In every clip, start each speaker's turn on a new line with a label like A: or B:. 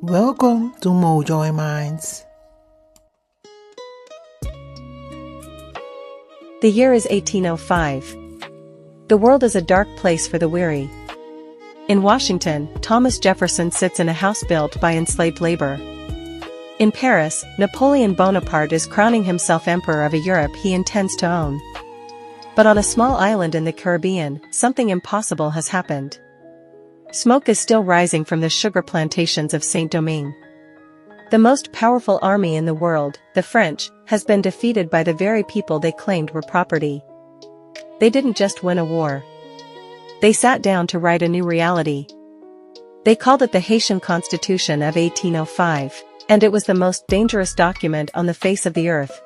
A: Welcome to Mojoyminds.
B: The year is 1805. The world is a dark place for the weary. In Washington, Thomas Jefferson sits in a house built by enslaved labor. In Paris, Napoleon Bonaparte is crowning himself emperor of a Europe he intends to own. But on a small island in the Caribbean, something impossible has happened. Smoke is still rising from the sugar plantations of Saint-Domingue. The most powerful army in the world, the French, has been defeated by the very people they claimed were property. They didn't just win a war. They sat down to write a new reality. They called it the Haitian Constitution of 1805, and it was the most dangerous document on the face of the earth.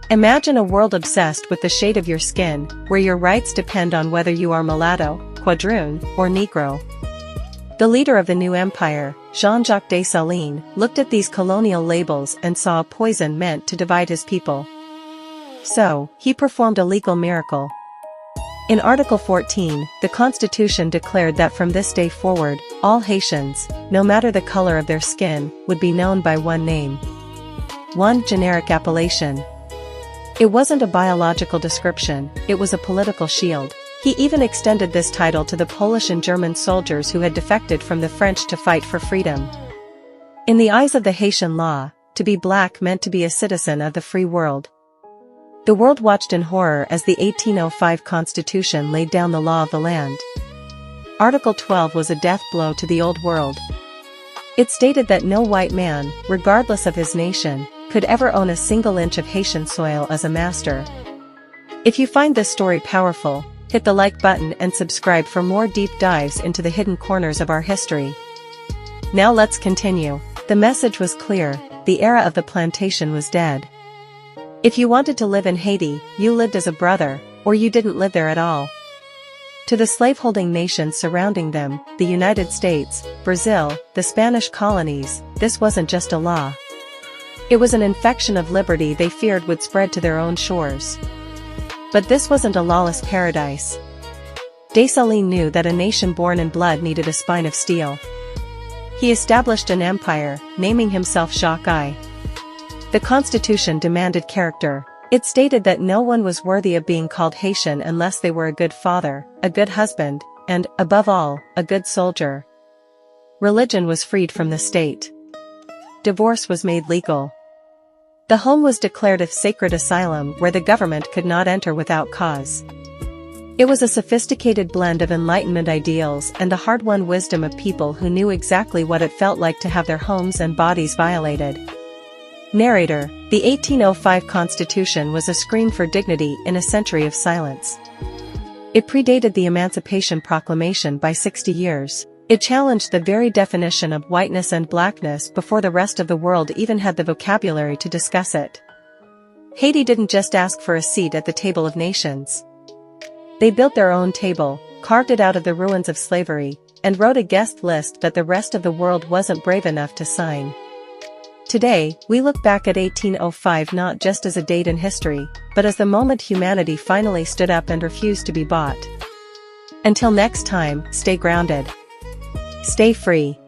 B: Imagine a world obsessed with the shade of your skin, where your rights depend on whether you are mulatto, quadroon, or Negro. The leader of the new empire, Jean-Jacques Dessalines, looked at these colonial labels and saw a poison meant to divide his people. So, he performed a legal miracle. In Article 14, the Constitution declared that from this day forward, all Haitians, no matter the color of their skin, would be known by one name. One generic appellation. It wasn't a biological description, it was a political shield. He even extended this title to the Polish and German soldiers who had defected from the French to fight for freedom. In the eyes of the Haitian law, to be black meant to be a citizen of the free world. The world watched in horror as the 1805 Constitution laid down the law of the land. Article 12 was a death blow to the old world. It stated that no white man, regardless of his nation, could ever own a single inch of Haitian soil as a master. If you find this story powerful, hit the like button and subscribe for more deep dives into the hidden corners of our history. Now let's continue. The message was clear, the era of the plantation was dead. If you wanted to live in Haiti, you lived as a brother, or you didn't live there at all. To the slaveholding nations surrounding them, the United States, Brazil, the Spanish colonies, this wasn't just a law. It was an infection of liberty they feared would spread to their own shores. But this wasn't a lawless paradise. Dessalines knew that a nation born in blood needed a spine of steel. He established an empire, naming himself Jacques I. The Constitution demanded character. It stated that no one was worthy of being called Haitian unless they were a good father, a good husband, and, above all, a good soldier. Religion was freed from the state. Divorce was made legal. The home was declared a sacred asylum where the government could not enter without cause. It was a sophisticated blend of Enlightenment ideals and the hard-won wisdom of people who knew exactly what it felt like to have their homes and bodies violated. Narrator: the 1805 Constitution was a scream for dignity in a century of silence. It predated the Emancipation Proclamation by 60 years. It challenged the very definition of whiteness and blackness before the rest of the world even had the vocabulary to discuss it. Haiti didn't just ask for a seat at the table of nations. They built their own table, carved it out of the ruins of slavery, and wrote a guest list that the rest of the world wasn't brave enough to sign. Today, we look back at 1805 not just as a date in history, but as the moment humanity finally stood up and refused to be bought. Until next time, stay grounded. Stay free.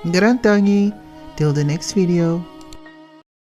A: Garantangi. Till the next video.